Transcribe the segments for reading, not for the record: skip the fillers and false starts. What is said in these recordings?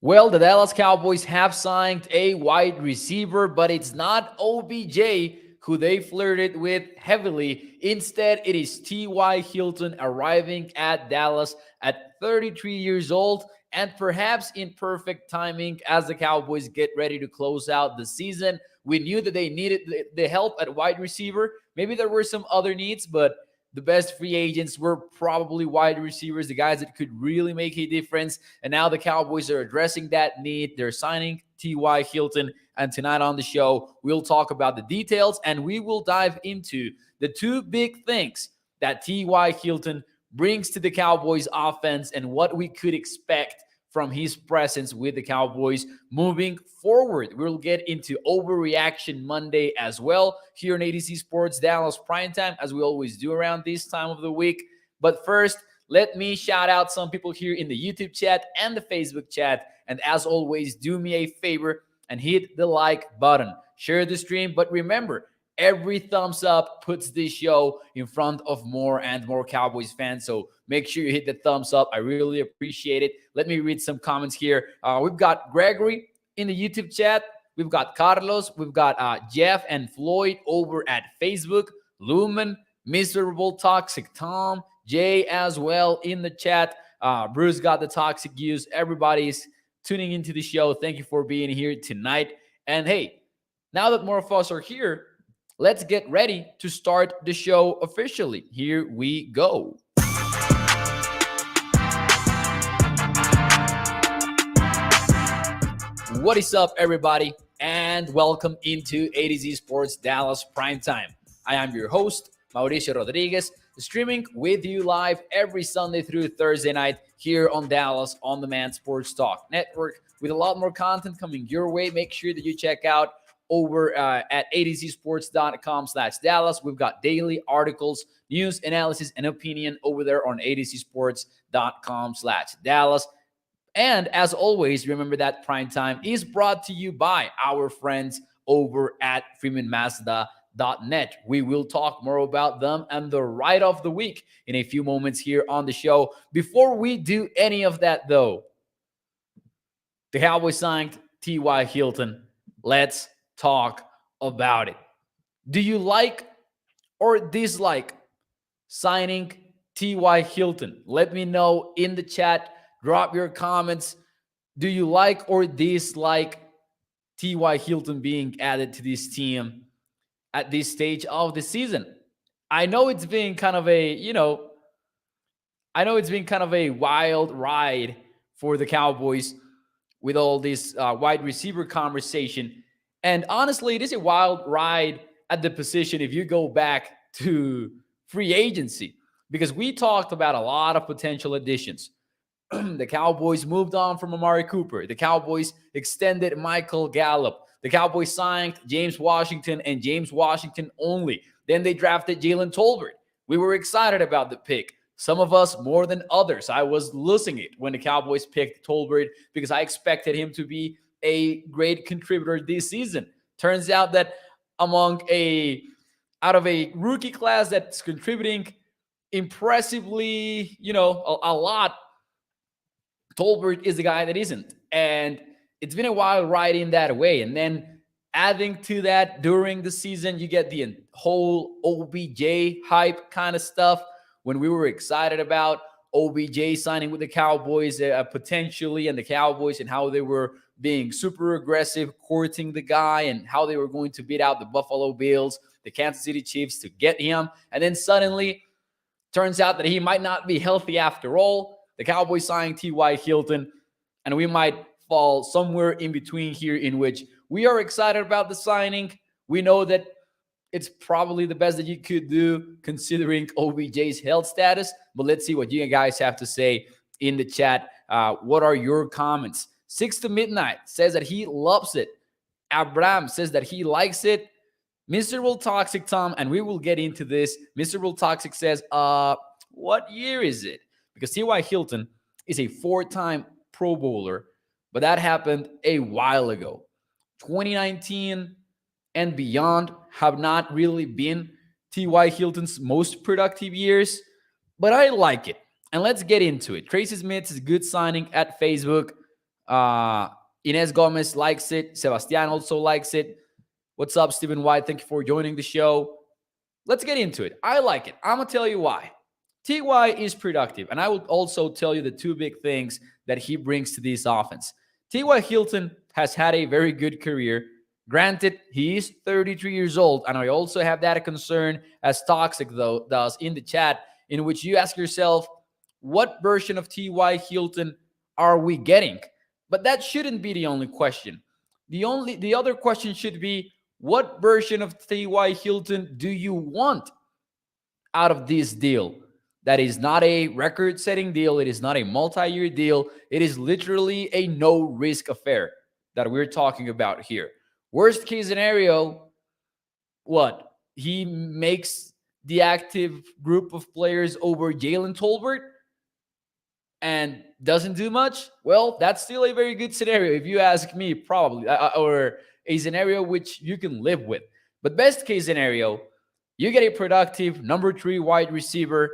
Well, the Dallas Cowboys have signed a wide receiver, but it's not OBJ who they flirted with heavily. Instead, it is T.Y. Hilton arriving at Dallas at 33 years old and perhaps in perfect timing as the Cowboys get ready to close out the season. We knew that they needed the help at wide receiver. Maybe there were some other needs, but the best free agents were probably wide receivers, the guys that could really make a difference. And now the Cowboys are addressing that need. They're signing T.Y. Hilton. And tonight on the show, we'll talk about the details and we will dive into the two big things that T.Y. Hilton brings to the Cowboys offense and what we could expect from his presence with the Cowboys moving forward. We'll get into Overreaction Monday as well here on ADC Sports Dallas Primetime, as we always do around this time of the week. But first, let me shout out some people here in the YouTube chat and the Facebook chat. And as always, do me a favor and hit the like button. Share the stream, but remember, every thumbs up puts this show in front of more and more Cowboys fans. So make sure you hit the thumbs up. I really appreciate it. Let me read some comments here. We've got Gregory in the YouTube chat. We've got Carlos. We've got Jeff and Floyd over at Facebook. Lumen, Miserable Toxic Tom, Jay as well in the chat. Bruce got the toxic use. Everybody's tuning into the show. Thank you for being here tonight. And hey, now that more of us are here, let's get ready to start the show officially. Here we go. What is up, everybody? And welcome into A to Z Sports Dallas Primetime. I am your host, Mauricio Rodriguez, streaming with you live every Sunday through Thursday night here on Dallas On Demand Sports Talk Network with a lot more content coming your way. Make sure that you check out over at adcsports.com/Dallas. We've got daily articles, news, analysis, and opinion over there on adcsports.com/Dallas. And as always, remember that Primetime is brought to you by our friends over at freemanmazda.net. We will talk more about them and the ride of the week in a few moments here on the show. Before we do any of that, though, the Cowboys signed T.Y. Hilton. Let's talk about it. Do you like or dislike signing T.Y. Hilton? Let me know in the chat. Drop your comments. Do you like or dislike T.Y. Hilton being added to this team at this stage of the season? I know it's been kind of a, wild ride for the Cowboys with all this wide receiver conversation. And honestly, it is a wild ride at the position if you go back to free agency, because we talked about a lot of potential additions. The Cowboys moved on from Amari Cooper. The Cowboys extended Michael Gallup. The Cowboys signed James Washington and James Washington only. Then they drafted Jalen Tolbert. We were excited about the pick. Some of us more than others. I was losing it when the Cowboys picked Tolbert because I expected him to be a great contributor this season. Turns out that out of a rookie class that's contributing impressively, a lot, Tolbert is the guy that isn't. And it's been a wild ride in that way. And then adding to that during the season, you get the whole OBJ hype kind of stuff when we were excited about OBJ signing with the Cowboys potentially, and the Cowboys and how they were being super aggressive, courting the guy, and how they were going to beat out the Buffalo Bills, the Kansas City Chiefs to get him. And then suddenly turns out that he might not be healthy after all. The Cowboys signed T.Y. Hilton, and we might fall somewhere in between here in which we are excited about the signing. We know that it's probably the best that you could do considering OBJ's health status, but let's see what you guys have to say in the chat. What are your comments? 6 to Midnight says that he loves it. Abraham says that he likes it. Miserable Toxic Tom, and we will get into this. Miserable Toxic says, what year is it? Because T.Y. Hilton is a 4-time Pro Bowler, but that happened a while ago. 2019 and beyond have not really been T.Y. Hilton's most productive years, but I like it. And let's get into it. Tracy Smith is a good signing at Facebook. Uh, Inez Gomez likes it. Sebastian also likes it. What's up, Stephen White? Thank you for joining the show. Let's get into it. I like it. I'm going to tell you why. TY is productive, and I will also tell you the two big things that he brings to this offense. T.Y. Hilton has had a very good career. Granted, he is 33 years old, and I also have that concern, as Toxic though does in the chat, in which you ask yourself, what version of T.Y. Hilton are we getting? But that shouldn't be the only question. The other question should be, what version of T.Y. Hilton do you want out of this deal? That is not a record-setting deal. It is not a multi-year deal. It is literally a no-risk affair that we're talking about here. Worst case scenario, what? He makes the active group of players over Jalen Tolbert and doesn't do much? Well, that's still a very good scenario, if you ask me, probably, or a scenario which you can live with. But best case scenario, you get a productive number 3 wide receiver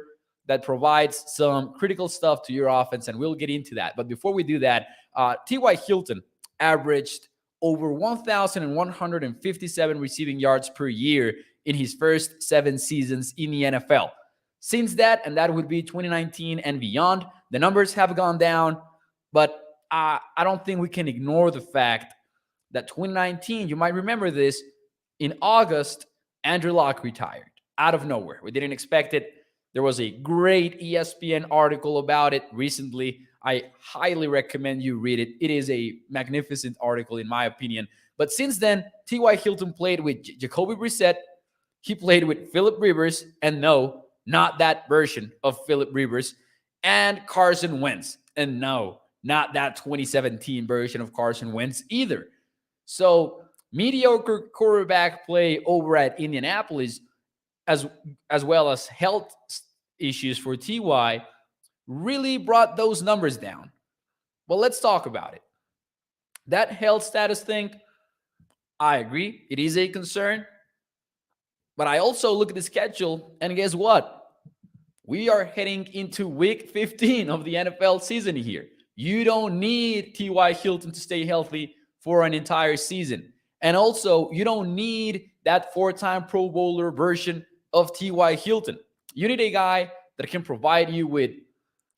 that provides some critical stuff to your offense, and we'll get into that. But before we do that, T.Y. Hilton averaged over 1,157 receiving yards per year in his first 7 seasons in the NFL. Since that, and that would be 2019 and beyond, the numbers have gone down, but I don't think we can ignore the fact that 2019, you might remember this, in August, Andrew Luck retired out of nowhere. We didn't expect it. There was a great ESPN article about it recently. I highly recommend you read it. It is a magnificent article, in my opinion. But since then, T.Y. Hilton played with Jacoby Brissett. He played with Philip Rivers, and no, not that version of Philip Rivers, and Carson Wentz. And no, not that 2017 version of Carson Wentz either. So mediocre quarterback play over at Indianapolis, as well as health issues for TY, really brought those numbers down. Well, let's talk about it. That health status thing, I agree, it is a concern. But I also look at the schedule, and guess what? We are heading into week 15 of the NFL season here. You don't need T.Y. Hilton to stay healthy for an entire season. And also, you don't need that 4-time Pro Bowler version of T.Y. Hilton. You need a guy that can provide you with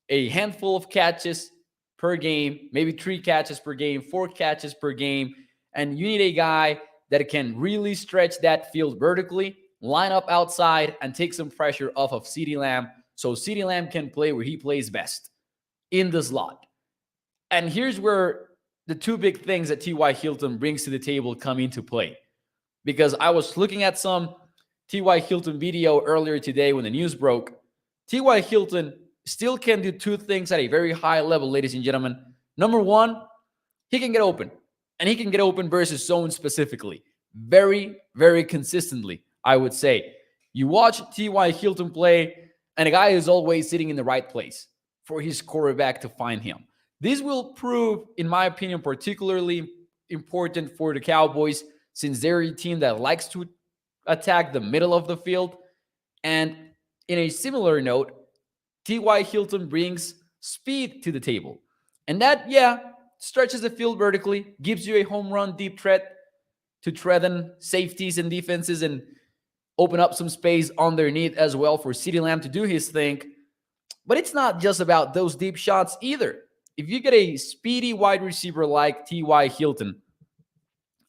a handful of catches per game, maybe 3 catches per game, 4 catches per game. And you need a guy that can really stretch that field vertically, line up outside, and take some pressure off of CeeDee Lamb, so CeeDee Lamb can play where he plays best, in the slot. And here's where the two big things that T.Y. Hilton brings to the table come into play. Because I was looking at some T.Y. Hilton video earlier today when the news broke. T.Y. Hilton still can do 2 things at a very high level, ladies and gentlemen. Number 1, he can get open. And he can get open versus zone specifically. Very, very consistently, I would say. You watch T.Y. Hilton play, and a guy is always sitting in the right place for his quarterback to find him. This will prove, in my opinion, particularly important for the Cowboys, since they're a team that likes to attack the middle of the field. And in a similar note, T.Y. Hilton brings speed to the table. And that, stretches the field vertically, gives you a home run deep threat to threaten safeties and defenses and open up some space underneath as well for CeeDee Lamb to do his thing. But it's not just about those deep shots either. If you get a speedy wide receiver like T.Y. Hilton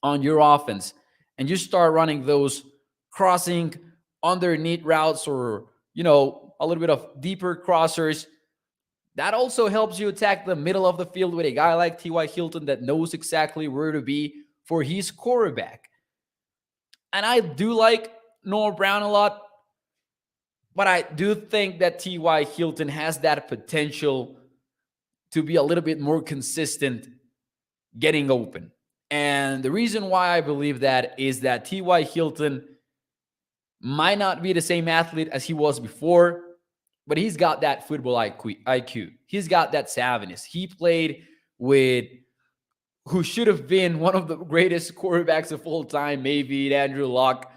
on your offense and you start running those crossing underneath routes or, a little bit of deeper crossers, that also helps you attack the middle of the field with a guy like T.Y. Hilton that knows exactly where to be for his quarterback. And I do like Noah Brown a lot, but I do think that T.Y. Hilton has that potential to be a little bit more consistent getting open. And the reason why I believe that is that T.Y. Hilton might not be the same athlete as he was before, but he's got that football IQ. He's got that savviness. He played with who should have been one of the greatest quarterbacks of all time, maybe Andrew Luck.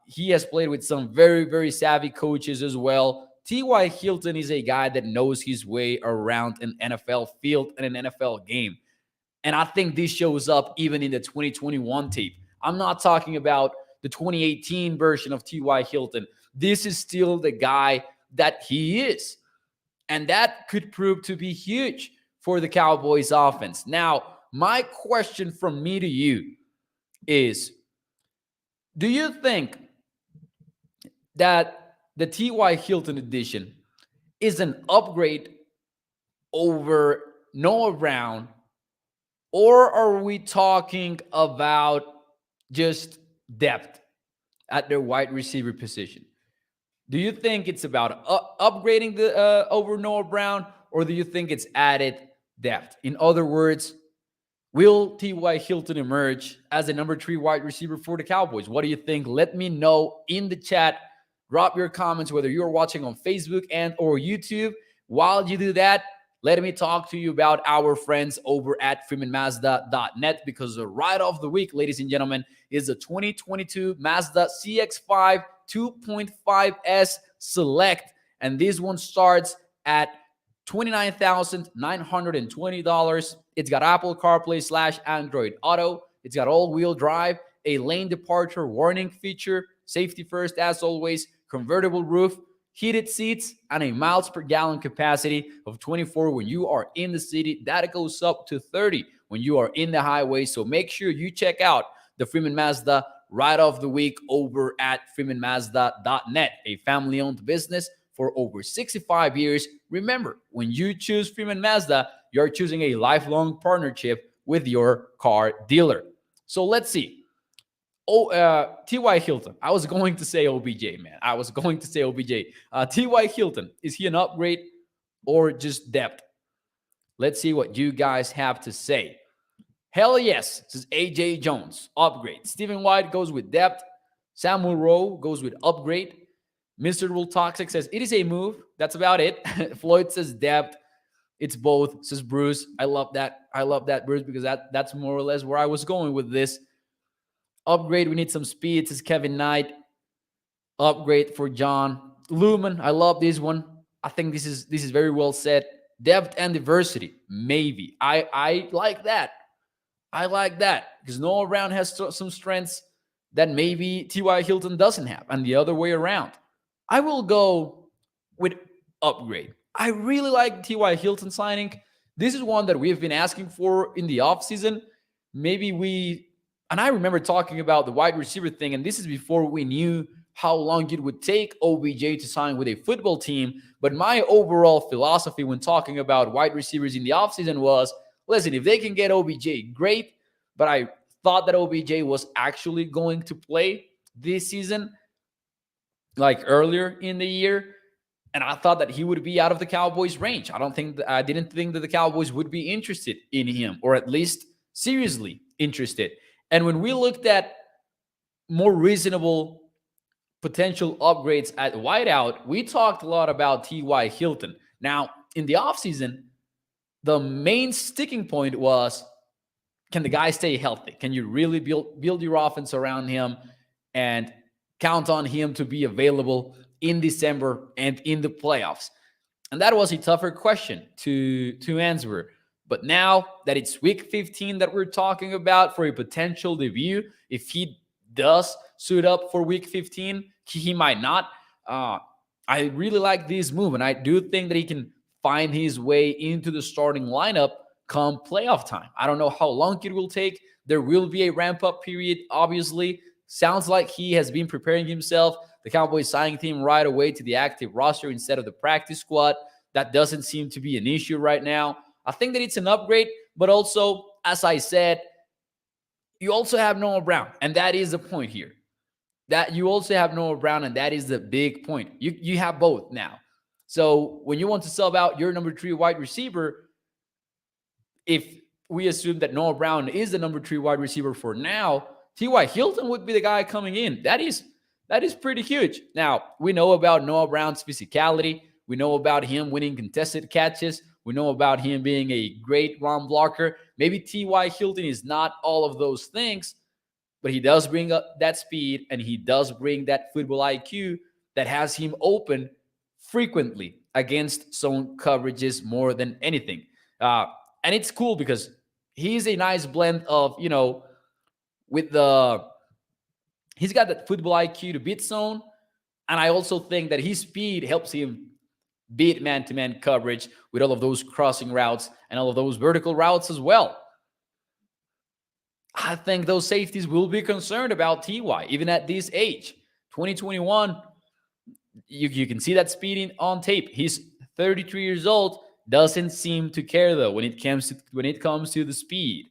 He has played with some very, very savvy coaches as well. T.Y. Hilton is a guy that knows his way around an NFL field and an NFL game. And I think this shows up even in the 2021 tape. I'm not talking about the 2018 version of T.Y. Hilton. This is still the guy that he is. And that could prove to be huge for the Cowboys offense. Now, my question from me to you is, do you think that the T.Y. Hilton edition is an upgrade over Noah Brown, or are we talking about just depth at their wide receiver position? Do you think it's about upgrading the over Noah Brown, or do you think it's added depth? In other words, will T.Y. Hilton emerge as the number 3 wide receiver for the Cowboys? What do you think? Let me know in the chat. Drop your comments, whether you're watching on Facebook and or YouTube. While you do that, let me talk to you about our friends over at freemanmazda.net, because the ride of the week, ladies and gentlemen, is the 2022 Mazda CX-5 2.5S Select. And this one starts at $29,920. It's got Apple CarPlay / Android Auto. It's got all-wheel drive, a lane departure warning feature, safety first as always, convertible roof, heated seats, and a miles per gallon capacity of 24 when you are in the city. That goes up to 30 when you are in the highway. So make sure you check out the Freeman Mazda ride of the week over at freemanmazda.net, a family-owned business for over 65 years. Remember, when you choose Freeman Mazda, you're choosing a lifelong partnership with your car dealer. So let's see. T.Y. Hilton. I was going to say OBJ, man. I was going to say OBJ. T.Y. Hilton, is he an upgrade or just depth? Let's see what you guys have to say. Hell yes, says AJ Jones, upgrade. Stephen White goes with depth. Samuel Rowe goes with upgrade. Mr. Rule Toxic says it is a move. That's about it. Floyd says depth. It's both, says Bruce. I love that. I love that, Bruce, because that's more or less where I was going with this. Upgrade, we need some speed, says Kevin Knight. Upgrade for John. Lumen, I love this one. I think this is very well said. Depth and diversity, maybe. I like that. I like that because Noah Brown has some strengths that maybe T.Y. Hilton doesn't have, and the other way around. I will go with upgrade. I really like T.Y. Hilton signing. This is one that we've been asking for in the offseason. And I remember talking about the wide receiver thing, and this is before we knew how long it would take OBJ to sign with a football team. But my overall philosophy when talking about wide receivers in the offseason was, listen, if they can get OBJ, great. But I thought that OBJ was actually going to play this season, like earlier in the year. And I thought that he would be out of the Cowboys' range. I didn't think that the Cowboys would be interested in him, or at least seriously interested. And when we looked at more reasonable potential upgrades at wideout, we talked a lot about T.Y. Hilton. Now, in the offseason, the main sticking point was, can the guy stay healthy? Can you really build your offense around him and count on him to be available in December and in the playoffs? And that was a tougher question to answer. But now that it's week 15 that we're talking about for a potential debut, if he does suit up for week 15, he might not. I really like this move, and I do think that he can find his way into the starting lineup come playoff time. I don't know how long it will take. There will be a ramp-up period, obviously. Sounds like he has been preparing himself. The Cowboys signed him right away to the active roster instead of the practice squad. That doesn't seem to be an issue right now. I think that it's an upgrade, but also, as I said, you also have Noah Brown, and that is the point here. That you also have Noah Brown, and that is the big point. You have both now. So when you want to sub out your number 3 wide receiver, if we assume that Noah Brown is the number 3 wide receiver for now, T.Y. Hilton would be the guy coming in. That is pretty huge. Now, we know about Noah Brown's physicality. We know about him winning contested catches. We know about him being a great run blocker. Maybe T.Y. Hilton is not all of those things, but he does bring up that speed, and he does bring that football IQ that has him open frequently against zone coverages more than anything. And it's cool because He's a nice blend of, with the he's got that football IQ to beat zone, and I also think that his speed helps him beat man-to-man coverage with all of those crossing routes and all of those vertical routes as well. I think those safeties will be concerned about TY even at this age. 2021, you can see that speeding on tape. He's 33 years old, doesn't seem to care though when it comes to the speed.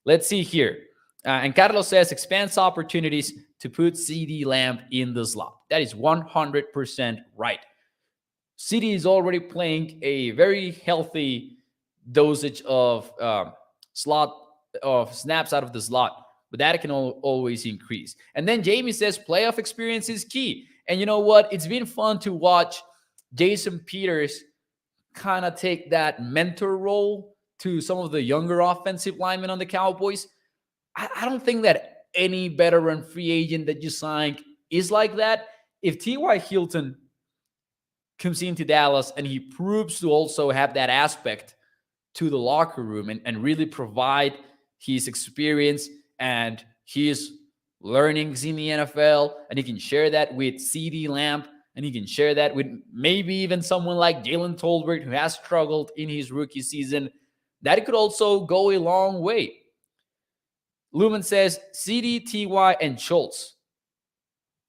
Let's see here. And Carlos says expands opportunities to put CD Lamb in the slot. That is 100% right. CD is already playing a very healthy dosage of slot of snaps out of the slot, but that can always increase. And then Jamie says playoff experience is key. And you know what? It's been fun to watch Jason Peters kind of take that mentor role to some of the younger offensive linemen on the Cowboys. I don't think that any veteran free agent that you sign is like that. If T.Y. Hilton comes into Dallas and he proves to also have that aspect to the locker room and really provide his experience and his learnings in the NFL, and he can share that with CD Lamb, and he can share that with maybe even someone like Jalen Tolbert, who has struggled in his rookie season, that could also go a long way. Lumen says CD, TY, and Schultz.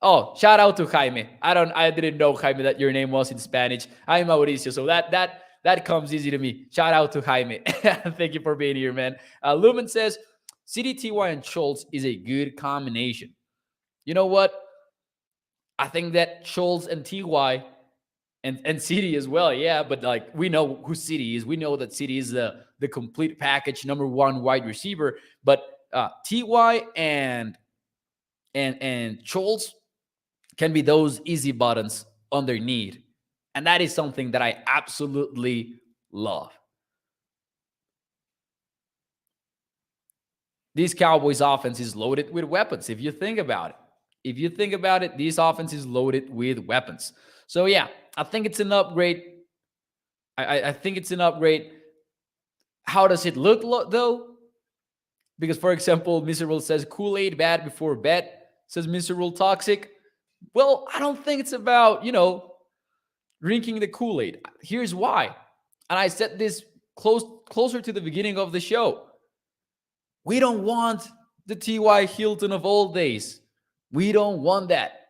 Oh, shout out to Jaime. I didn't know, Jaime, that your name was in Spanish. I'm Mauricio, so that comes easy to me. Shout out to Jaime. Thank you for being here, man. Lumen says CD, TY, and Schultz is a good combination. You know what? I think that Schultz and TY and CD as well, yeah. But like, we know who CD is. We know that CD is the complete package, number one wide receiver. But TY and Schultz can be those easy buttons underneath. And that is something that I absolutely love. This Cowboys offense is loaded with weapons. If you think about it, this offense is loaded with weapons. So yeah, I think it's an upgrade. I think it's an upgrade. How does it look though? Because, for example, Miserable says Kool-Aid bad before bet, says Miserable Toxic. Well, I don't think it's about, drinking the Kool-Aid. Here's why. And I said this closer to the beginning of the show. We don't want the T.Y. Hilton of old days. We don't want that.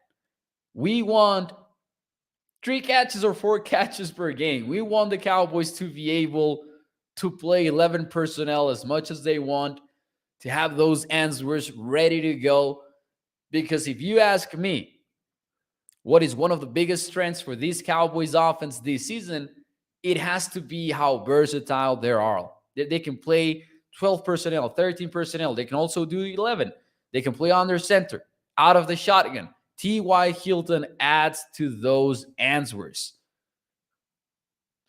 We want 3 catches or 4 catches per game. We want the Cowboys to be able to play 11 personnel as much as they want, to have those answers ready to go. Because if you ask me, what is one of the biggest strengths for this Cowboys offense this season, it has to be how versatile they are. They can play 12 personnel, 13 personnel. They can also do 11. They can play under center, out of the shotgun. T.Y. Hilton adds to those answers.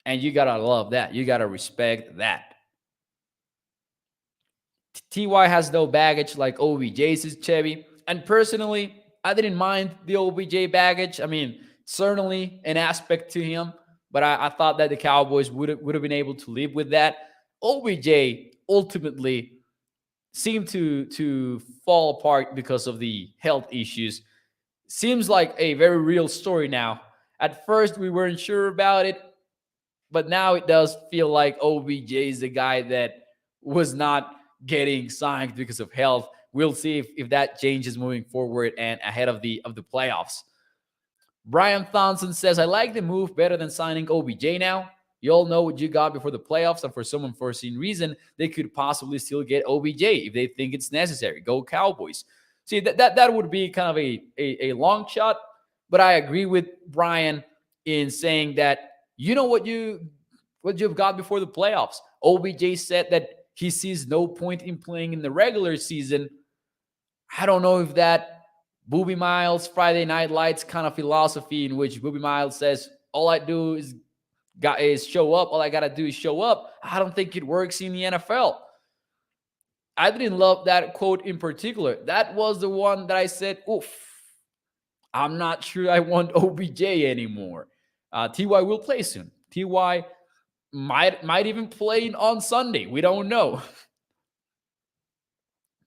And you got to love that. You got to respect that. T.Y. has no baggage like OBJ's, Chevy. And personally, I didn't mind the OBJ baggage. I mean, certainly an aspect to him, but I thought that the Cowboys would have been able to live with that. OBJ ultimately seemed to fall apart because of the health issues. Seems like a very real story now. At first, we weren't sure about it, but now it does feel like OBJ is the guy that was not getting signed because of health. We'll see if that changes moving forward and ahead of the playoffs. Brian Thompson says, I like the move better than signing OBJ now. You all know what you got before the playoffs, and for some unforeseen reason, they could possibly still get OBJ if they think it's necessary. Go Cowboys. See, that would be kind of a long shot, but I agree with Brian in saying that you know what you've got before the playoffs. OBJ said that he sees no point in playing in the regular season. I don't know if that Booby Miles Friday Night Lights kind of philosophy in which Booby Miles says, all I do is show up. All I got to do is show up. I don't think it works in the NFL. I didn't love that quote in particular. That was the one that I said, oof, I'm not sure I want OBJ anymore. TY will play soon. TY might even play on Sunday. We don't know.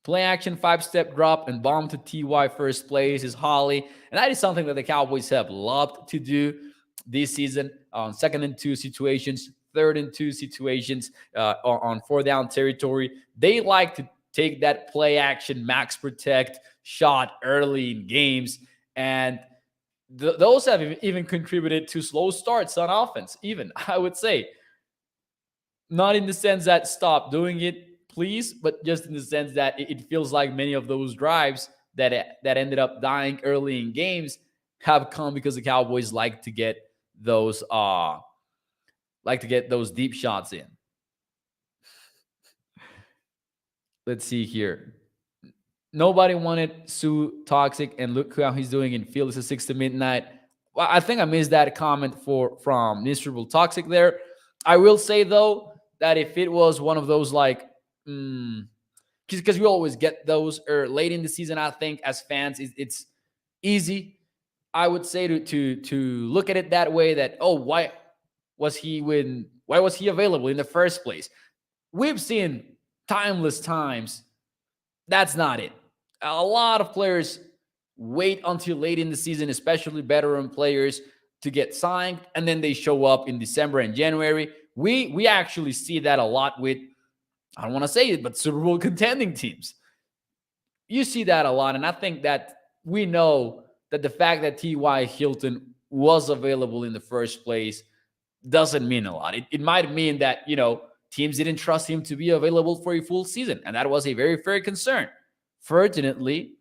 Play action, 5-step drop, and bomb to TY first place is Holly. And that is something that the Cowboys have loved to do this season on 2nd and 2 situations, 3rd-and-2 situations, on 4th-down territory. They like to take that play action, max protect shot early in games. And those have even contributed to slow starts on offense, even, I would say. Not in the sense that stop doing it, please, but just in the sense that it feels like many of those drives that ended up dying early in games have come because the Cowboys like to get those deep shots in. Let's see here. Nobody wanted Sue Toxic, and look how he's doing in Field. It's a 6 to midnight. Well, I think I missed that comment from Miserable Toxic there. I will say though that if it was one of those like, because we always get those late in the season, I think as fans it's easy. I would say to look at it that way, that why was he available in the first place? We've seen timeless times. That's not it. A lot of players wait until late in the season, especially veteran players, to get signed, and then they show up in December and January. We actually see that a lot with, I don't want to say it, but Super Bowl contending teams. You see that a lot, and I think that we know that the fact that T.Y. Hilton was available in the first place doesn't mean a lot. It might mean that, teams didn't trust him to be available for a full season, and that was a very fair concern. Fortunately,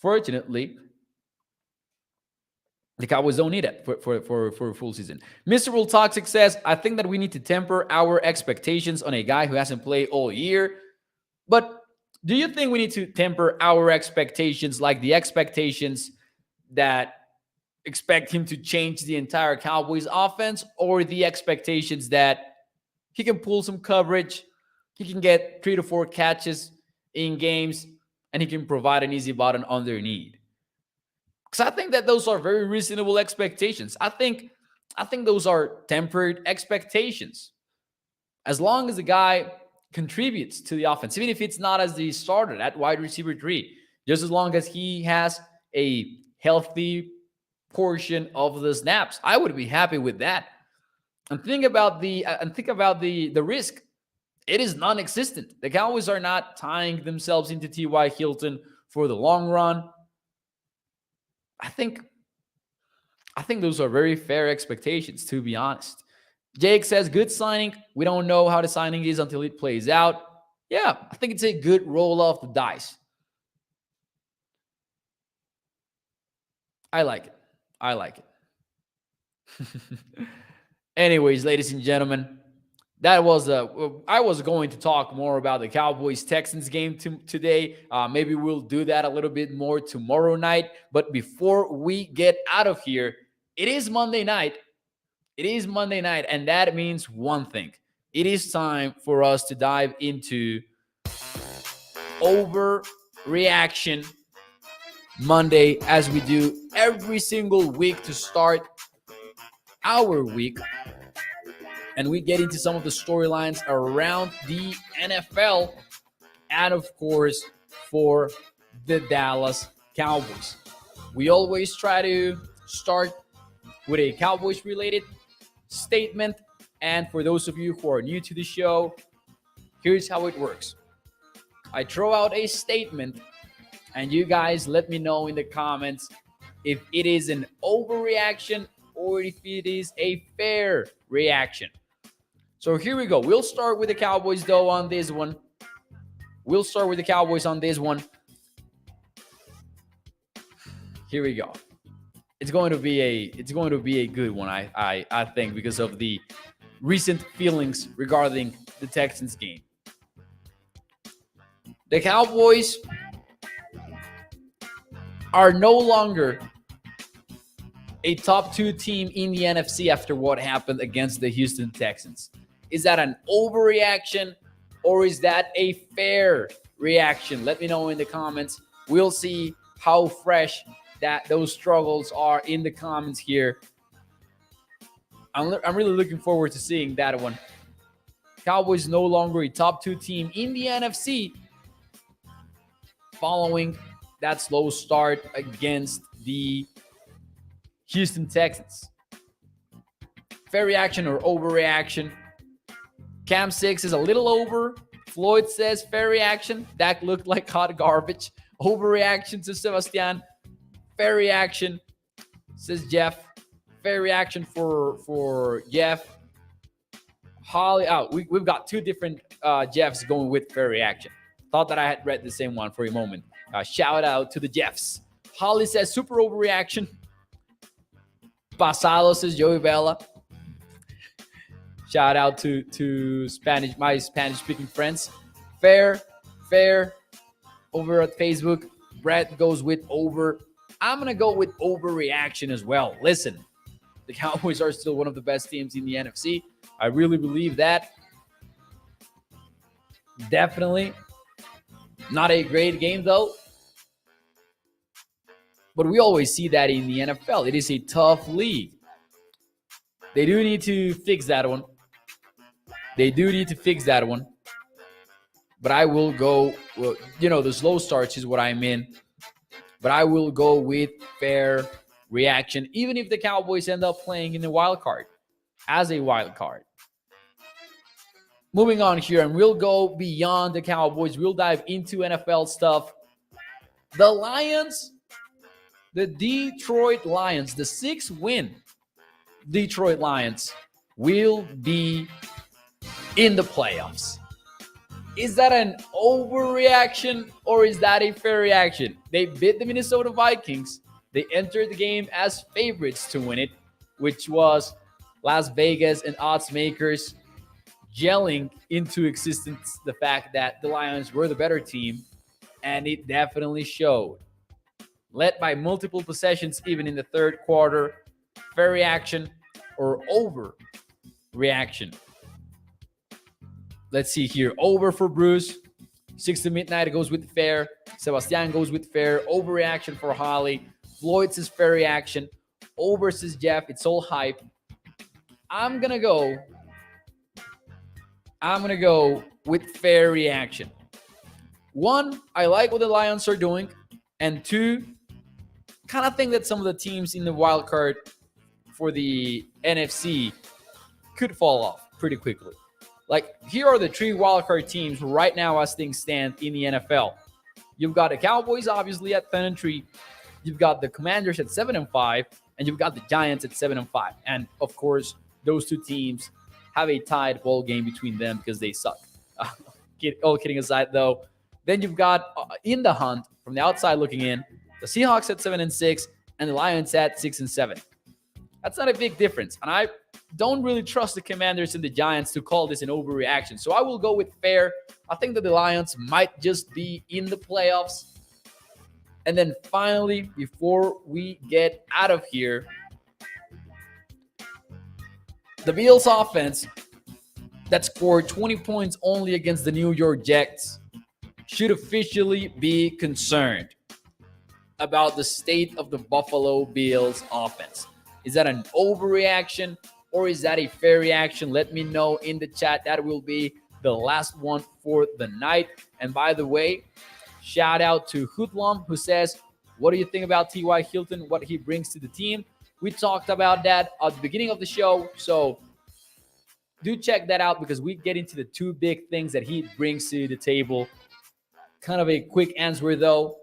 the Cowboys don't need it for a full season. Mr. Will Toxic says, I think that we need to temper our expectations on a guy who hasn't played all year. But do you think we need to temper our expectations, like the expectations that expect him to change the entire Cowboys offense, or the expectations that he can pull some coverage, he can get 3 to 4 catches in games, and he can provide an easy button underneath? Because I think that those are very reasonable expectations. I think those are tempered expectations. As long as the guy contributes to the offense, even if it's not as the starter at wide receiver 3, just as long as he has a healthy portion of the snaps, I would be happy with that. And think about the risk. It is non-existent. The Cowboys are not tying themselves into T.Y. Hilton for the long run. I think those are very fair expectations, to be honest. Jake says, good signing. We don't know how the signing is until it plays out. Yeah, I think it's a good roll off the dice. I like it. Anyways, ladies and gentlemen, that was I was going to talk more about the Cowboys-Texans game today. Maybe we'll do that a little bit more tomorrow night. But before we get out of here, it is Monday night. And that means one thing. It is time for us to dive into Overreaction Monday, as we do every single week to start our week. And we get into some of the storylines around the NFL, and of course, for the Dallas Cowboys. We always try to start with a Cowboys-related statement. And for those of you who are new to the show, here's how it works. I throw out a statement, and you guys let me know in the comments if it is an overreaction or if it is a fair reaction. So here we go. We'll start with the Cowboys, though, on this one. Here we go. It's going to be a good one, I think, because of the recent feelings regarding the Texans game. The Cowboys are no longer a top 2 team in the NFC after what happened against the Houston Texans. Is that an overreaction, or is that a fair reaction? Let me know in the comments. We'll see how fresh that those struggles are in the comments here. I'm really looking forward to seeing that one. Cowboys no longer a top 2 team in the NFC following that slow start against the Houston Texans. Fair reaction or overreaction? Cam 6 is a little over. Floyd says fair reaction. Dak looked like hot garbage. Overreaction to Sebastian. Fair reaction, says Jeff. Fair reaction for Jeff. Holly, we've got two different Jeffs going with fair reaction. Thought that I had read the same one for a moment. Shout out to the Jeffs. Holly says super overreaction. Pasado, says Joey Vela. Shout out to Spanish, my Spanish speaking friends. Fair. Over at Facebook, Brett goes with over. I'm going to go with overreaction as well. Listen, the Cowboys are still one of the best teams in the NFC. I really believe that. Definitely not a great game, though. But we always see that in the NFL. It is a tough league. They do need to fix that one. But I will go, the slow starts is what I'm in. But I will go with fair reaction, even if the Cowboys end up playing in the wild card, as a wild card. Moving on here, and we'll go beyond the Cowboys. We'll dive into NFL stuff. The Lions, the Detroit Lions, the 6-win Detroit Lions will be in the playoffs. Is that an overreaction or is that a fair reaction? They beat the Minnesota Vikings. They entered the game as favorites to win it, which was Las Vegas and odds makers gelling into existence the fact that the Lions were the better team, and it definitely showed. Led by multiple possessions even in the third quarter. Fair reaction or overreaction? Let's see here. Over for Bruce. 6 to midnight, it goes with fair. Sebastian goes with fair. Overreaction for Holly. Floyd says fair reaction. Over says Jeff. It's all hype. I'm gonna go with fair reaction. One, I like what the Lions are doing. And two, kind of think that some of the teams in the wild card for the NFC could fall off pretty quickly. Like, here are the three wildcard teams right now as things stand in the NFL. You've got the Cowboys, obviously, at 10-3. You've got the Commanders at 7-5. And you've got the Giants at 7-5. And, of course, those two teams have a tied ball game between them because they suck. All kidding aside, though. Then you've got, in the hunt, from the outside looking in, the Seahawks at 7-6 and the Lions at 6-7. That's not a big difference. And I don't really trust the Commanders and the Giants to call this an overreaction. So I will go with fair. I think that the Lions might just be in the playoffs. And then finally, before we get out of here, the Bills offense that scored 20 points only against the New York Jets should officially be concerned about the state of the Buffalo Bills offense. Is that an overreaction or is that a fair reaction? Let me know in the chat. That will be the last one for the night. And by the way, shout out to Hoodlum, who says, what do you think about T.Y. Hilton, what he brings to the team? We talked about that at the beginning of the show. So do check that out because we get into the two big things that he brings to the table. Kind of a quick answer, though.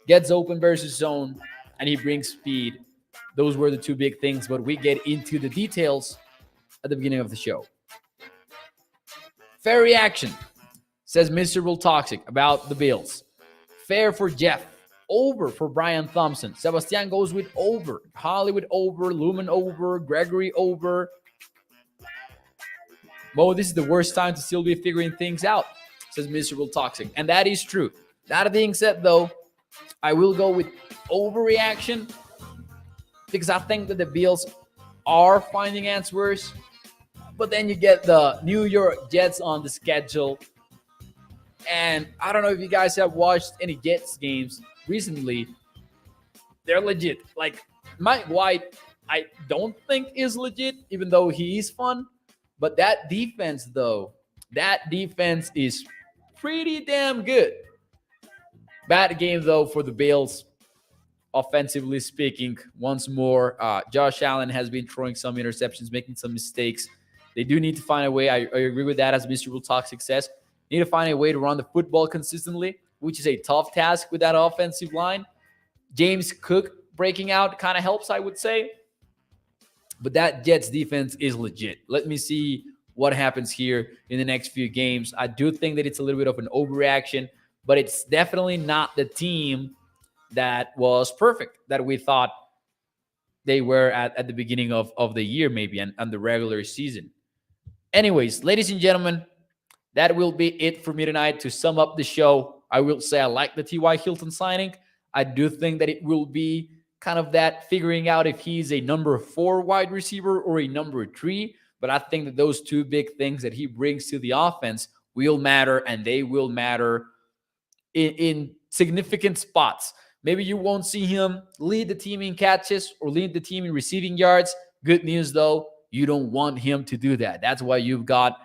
Gets open versus zone, and he brings speed. Those were the two big things, but we get into the details at the beginning of the show. Fair reaction, says Miserable Toxic about the Bills. Fair for Jeff. Over for Brian Thompson. Sebastian goes with over. Hollywood over. Lumen over. Gregory over. Mo, this is the worst time to still be figuring things out, says Miserable Toxic. And that is true. That being said, though, I will go with overreaction because I think that the Bills are finding answers. But then you get the New York Jets on the schedule. And I don't know if you guys have watched any Jets games recently. They're legit. Like, Mike White, I don't think is legit, even though he is fun. But that defense, though, that defense is pretty damn good. Bad game, though, for the Bills, offensively speaking. Once more, Josh Allen has been throwing some interceptions, making some mistakes. They do need to find a way. I agree with that as Mr. Will talk success. They need to find a way to run the football consistently, which is a tough task with that offensive line. James Cook breaking out kind of helps, I would say. But that Jets defense is legit. Let me see what happens here in the next few games. I do think that it's a little bit of an overreaction, but it's definitely not the team that was perfect that we thought they were at the beginning of the year, maybe, and the regular season. Anyways, ladies and gentlemen, that will be it for me tonight. To sum up the show, I will say I like the T.Y. Hilton signing. I do think that it will be kind of that figuring out if he's a number 4 wide receiver or a number 3. But I think that those two big things that he brings to the offense will matter, and they will matter in significant spots. Maybe you won't see him lead the team in catches or lead the team in receiving yards. Good news, though, you don't want him to do that. That's why you've got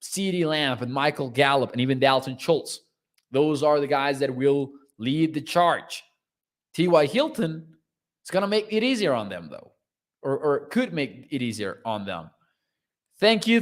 CeeDee Lamb and Michael Gallup and even Dalton Schultz. Those are the guys that will lead the charge. T.Y. Hilton is going to make it easier on them, though, or could make it easier on them. Thank you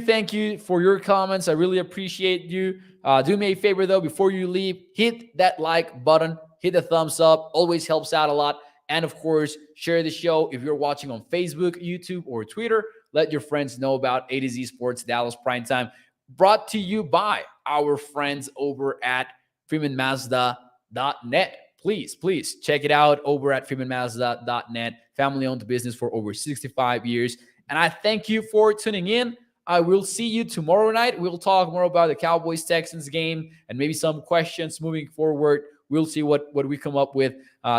for your comments. I really appreciate you. Do me a favor, though, before you leave, hit that like button, hit the thumbs up. Always helps out a lot. And, of course, share the show. If you're watching on Facebook, YouTube, or Twitter, let your friends know about A to Z Sports Dallas Primetime, brought to you by our friends over at FreemanMazda.net. Please check it out over at FreemanMazda.net. Family-owned business for over 65 years. And I thank you for tuning in. I will see you tomorrow night. We'll talk more about the Cowboys-Texans game and maybe some questions moving forward. We'll see what we come up with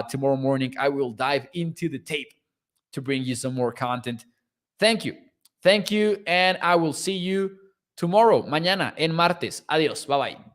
tomorrow morning. I will dive into the tape to bring you some more content. Thank you, and I will see you tomorrow, mañana, en martes. Adiós, bye-bye.